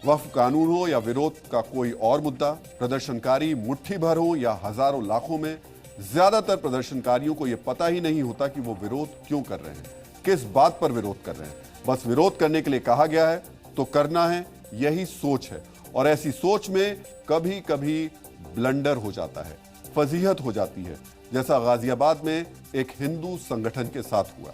वक्फ कानून हो या विरोध का कोई और मुद्दा, प्रदर्शनकारी मुट्ठी भर हो या हजारों लाखों में, ज्यादातर प्रदर्शनकारियों को यह पता ही नहीं होता कि वो विरोध क्यों कर रहे हैं, किस बात पर विरोध कर रहे हैं। बस विरोध करने के लिए कहा गया है तो करना है, यही सोच है। और ऐसी सोच में कभी कभी ब्लंडर हो जाता है, फजीहत हो जाती है, जैसा गाजियाबाद में एक हिंदू संगठन के साथ हुआ।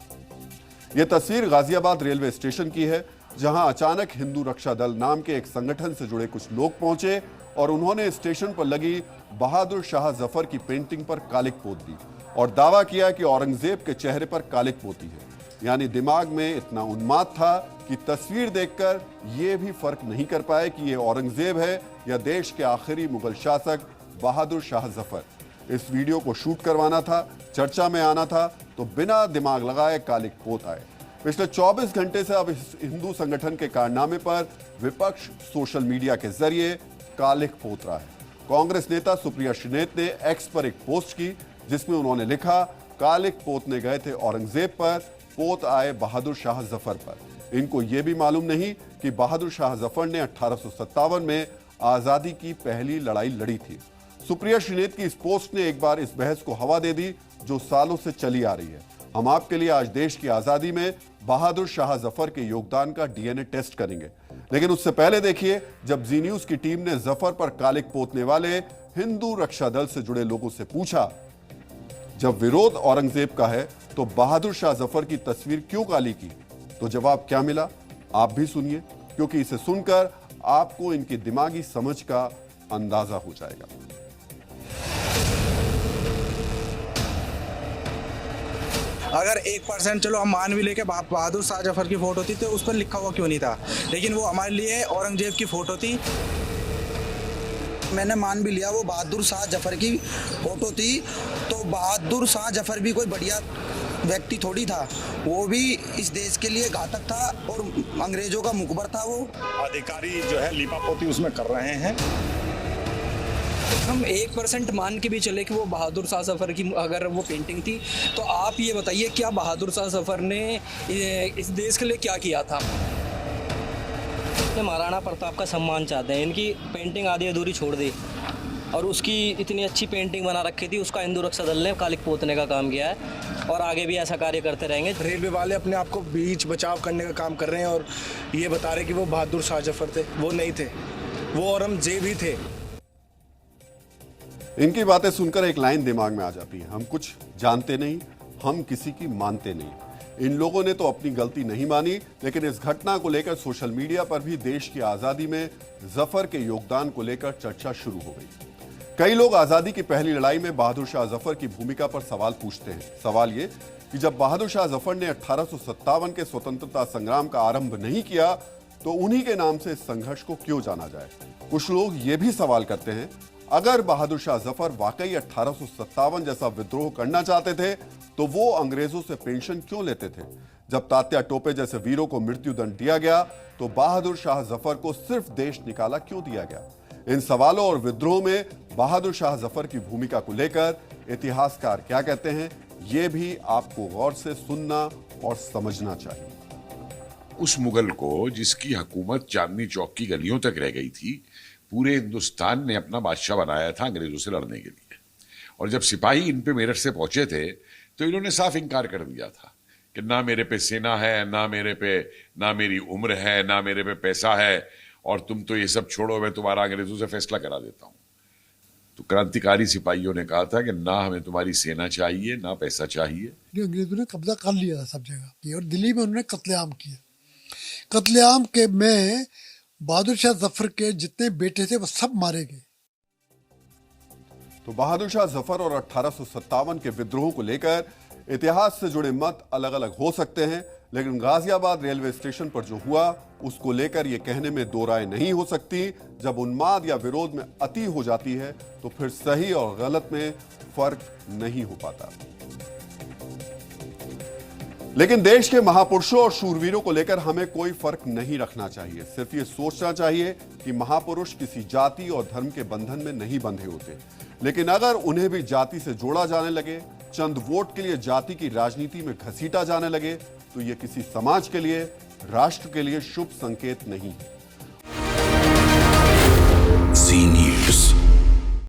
यह तस्वीर गाजियाबाद रेलवे स्टेशन की है, जहां अचानक हिंदू रक्षा दल नाम के एक संगठन से जुड़े कुछ लोग पहुंचे और उन्होंने स्टेशन पर लगी बहादुर शाह जफर की पेंटिंग पर कालिक पोत दी और दावा किया कि औरंगजेब के चेहरे पर कालिक पोती है। यानी दिमाग में इतना उन्माद था कि तस्वीर देखकर यह भी फर्क नहीं कर पाए कि यह औरंगजेब है या देश के आखिरी मुगल शासक बहादुर शाह जफर। इस वीडियो को शूट करवाना था, चर्चा में आना था, तो बिना दिमाग लगाए कालिक पोत आए। पिछले 24 घंटे से अब इस हिंदू संगठन के कारनामे पर विपक्ष सोशल मीडिया के जरिए कालिक पोत रहा है। कांग्रेस नेता सुप्रिया श्रीनेत ने एक्स पर एक पोस्ट की जिसमें उन्होंने लिखा, कालिक पोतने गए थे औरंगजेब पर, पोत आए बहादुर शाह जफर पर। इनको यह भी मालूम नहीं कि बहादुर शाह जफर ने 1857 में आजादी की पहली लड़ाई लड़ी थी। सुप्रिया श्रीनेत की इस पोस्ट ने एक बार इस बहस को हवा दे दी जो सालों से चली आ रही है। हम आपके लिए आज देश की आजादी में बहादुर शाह जफर के योगदान का डीएनए टेस्ट करेंगे, लेकिन उससे पहले देखिए जब जी न्यूज की टीम ने जफर पर कालिक पोतने वाले हिंदू रक्षा दल से जुड़े लोगों से पूछा, जब विरोध औरंगजेब का है तो बहादुर शाह जफर की तस्वीर क्यों काली की, तो जवाब क्या मिला आप भी सुनिए, क्योंकि इसे सुनकर आपको इनकी दिमागी समझ का अंदाजा हो जाएगा। अगर 1% चलो हम मान भी लेके बहादुर शाह जफर की फोटो थी तो उस पर लिखा हुआ क्यों नहीं था, लेकिन वो हमारे लिए औरंगजेब की फोटो थी। मैंने मान भी लिया वो बहादुर शाह जफर की फोटो थी, तो बहादुर शाह जफर भी कोई बढ़िया व्यक्ति थोड़ी था, वो भी इस देश के लिए घातक था और अंग्रेजों का मुखबर था। वो अधिकारी जो है लिपापोती उसमें कर रहे हैं। हम 1% मान के भी चले कि वो बहादुर शाह जफर की अगर वो पेंटिंग थी, तो आप ये बताइए क्या बहादुर शाह जफर ने इस देश के लिए क्या किया था। महाराणा प्रताप का सम्मान चाहते हैं, इनकी पेंटिंग आधी अधूरी छोड़ दी और उसकी इतनी अच्छी पेंटिंग बना रखी थी, उसका हिंदू रक्षा दल ने कालिक पोतने का काम किया है और आगे भी ऐसा कार्य करते रहेंगे। रेलवे वाले अपने आप को बीच बचाव करने का काम कर रहे हैं और ये बता रहे कि वो बहादुर शाह जफर थे, वो नहीं थे, वो औरंगजेब ही थे। इनकी बातें सुनकर एक लाइन दिमाग में आ जाती है, हम कुछ जानते नहीं, हम किसी की मानते नहीं। इन लोगों ने तो अपनी गलती नहीं मानी, लेकिन इस घटना को लेकर सोशल मीडिया पर भी देश की आजादी में जफर के योगदान को लेकर चर्चा शुरू हो गई। कई लोग आजादी की पहली लड़ाई में बहादुर शाह जफर की भूमिका पर सवाल पूछते हैं। सवाल ये कि जब बहादुर शाह जफर ने 1857 के स्वतंत्रता संग्राम का आरंभ नहीं किया तो उन्हीं के नाम से इस संघर्ष को क्यों जाना जाए। कुछ लोग ये भी सवाल करते हैं, अगर बहादुर शाह जफर वाकई 1857 जैसा विद्रोह करना चाहते थे तो वो अंग्रेजों से पेंशन क्यों लेते थे। जब तात्या टोपे जैसे वीरों को मृत्युदंड दिया गया तो बहादुर शाह जफर को सिर्फ देश निकाला क्यों दिया गया। इन सवालों और विद्रोह में बहादुर शाह जफर की भूमिका को लेकर इतिहासकार क्या कहते हैं, ये भी आपको गौर से सुनना और समझना चाहिए। उस मुगल को जिसकी हुकूमत चांदनी चौक की गलियों तक रह गई थी, पूरे हिंदुस्तान ने अपना बादशाह बनाया था अंग्रेजों से लड़ने के लिए, और जब सिपाही इन पे मेरठ से पहुंचे थे तो इन्होंने साफ इंकार कर दिया था कि ना मेरे पे सेना है, ना मेरी उम्र है, ना मेरे पे पैसा है, और तुम तो ये सब छोड़ो, मैं तुम्हारा अंग्रेजों से फैसला करा देता हूं। तो क्रांतिकारी सिपाहियों ने कहा था कि ना हमें तुम्हारी सेना चाहिए, ना पैसा चाहिए। अंग्रेजों ने कब्जा कर लिया था सब जगह और दिल्ली में उन्होंने कत्लेआम किया। कत्लेआम के में बहादुर शाह जफर के जितने बेटे थे वो सब मारे गए। तो बहादुर शाह जफर और 1857 के विद्रोह को लेकर इतिहास से जुड़े मत अलग अलग हो सकते हैं, लेकिन गाजियाबाद रेलवे स्टेशन पर जो हुआ उसको लेकर यह कहने में दो राय नहीं हो सकती। जब उन्माद या विरोध में अति हो जाती है तो फिर सही और गलत में फर्क नहीं हो पाता। लेकिन देश के महापुरुषों और शूरवीरों को लेकर हमें कोई फर्क नहीं रखना चाहिए। सिर्फ ये सोचना चाहिए कि महापुरुष किसी जाति और धर्म के बंधन में नहीं बंधे होते, लेकिन अगर उन्हें भी जाति से जोड़ा जाने लगे, चंद वोट के लिए जाति की राजनीति में घसीटा जाने लगे, तो ये किसी समाज के लिए, राष्ट्र के लिए शुभ संकेत नहीं है।